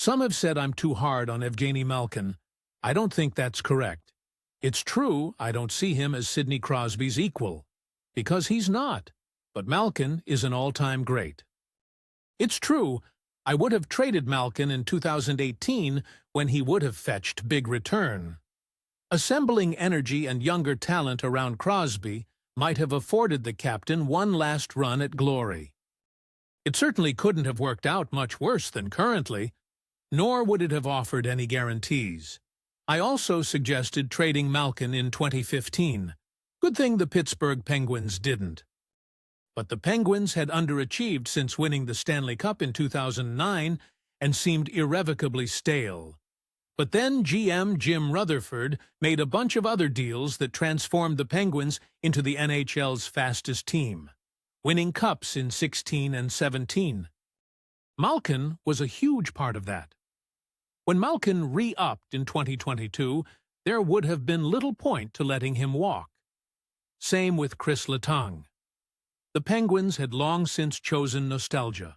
Some have said I'm too hard on Evgeni Malkin. I don't think that's correct. It's true I don't see him as Sidney Crosby's equal, because he's not, but Malkin is an all-time great. It's true I would have traded Malkin in 2018 when he would have fetched big return. Assembling energy and younger talent around Crosby might have afforded the captain one last run at glory. It certainly couldn't have worked out much worse than currently, nor would it have offered any guarantees. I also suggested trading Malkin in 2015. Good thing the Pittsburgh Penguins didn't. But the Penguins had underachieved since winning the Stanley Cup in 2009 and seemed irrevocably stale. But then GM Jim Rutherford made a bunch of other deals that transformed the Penguins into the NHL's fastest team, winning cups in 16 and 17. Malkin was a huge part of that. When Malkin re-upped in 2022, there would have been little point to letting him walk. Same with Chris Letang. The Penguins had long since chosen nostalgia.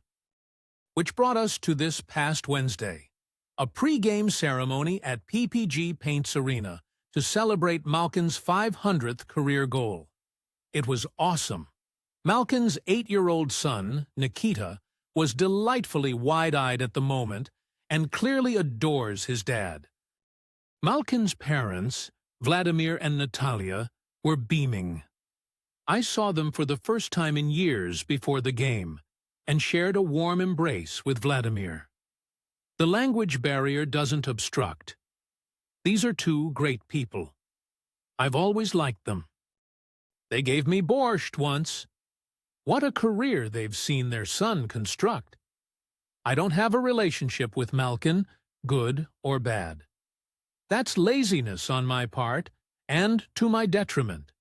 Which brought us to this past Wednesday, a pre-game ceremony at PPG Paints Arena to celebrate Malkin's 500th career goal. It was awesome. Malkin's 8-year-old son, Nikita, was delightfully wide-eyed at the moment and clearly adores his dad. Malkin's parents, Vladimir and Natalia, were beaming. I saw them for the first time in years before the game and shared a warm embrace with Vladimir. The language barrier doesn't obstruct. These are two great people. I've always liked them. They gave me borscht once. What a career they've seen their son construct. I don't have a relationship with Malkin, good or bad. That's laziness on my part, and to my detriment.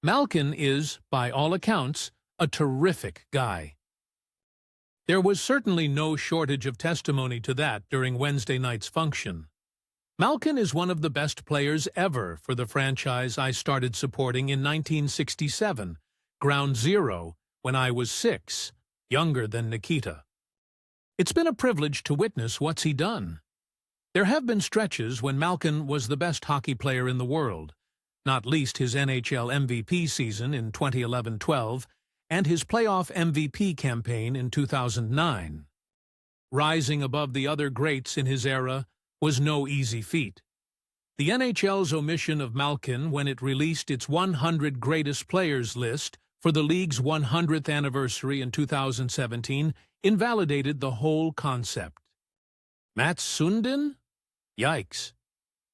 Malkin is, by all accounts, a terrific guy. There was certainly no shortage of testimony to that during Wednesday night's function. Malkin is one of the best players ever for the franchise I started supporting in 1967, Ground Zero, when I was 6, younger than Nikita. It's been a privilege to witness what's he done. There have been stretches when Malkin was the best hockey player in the world, not least his NHL MVP season in 2011-12 and his playoff MVP campaign in 2009. Rising above the other greats in his era was no easy feat. The NHL's omission of Malkin when it released its 100 greatest players list for the league's 100th anniversary in 2017 invalidated the whole concept. Mats Sundin? Yikes.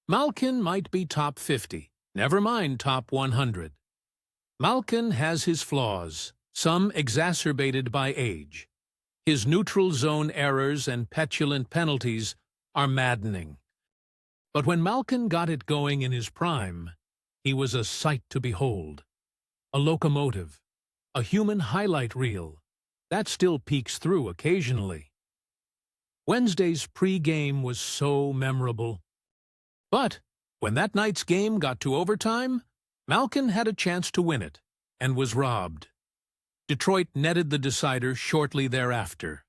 Malkin might be top 50, never mind top 100. Malkin has his flaws, some exacerbated by age. His neutral zone errors and petulant penalties are maddening. But when Malkin got it going in his prime, he was a sight to behold. A locomotive, a human highlight reel, that still peeks through occasionally. Wednesday's pre-game was so memorable. But when that night's game got to overtime, Malkin had a chance to win it, and was robbed. Detroit netted the decider shortly thereafter.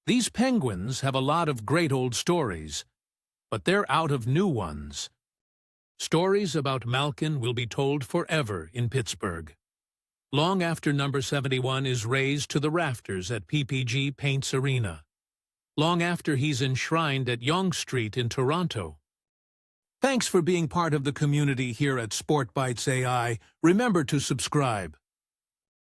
These Penguins have a lot of great old stories, but they're out of new ones. Stories about Malkin will be told forever in Pittsburgh, long after number 71 is raised to the rafters at PPG Paints Arena, long after he's enshrined at Yonge Street in Toronto. Thanks for being part of the community here at Sport Bites AI. Remember to subscribe.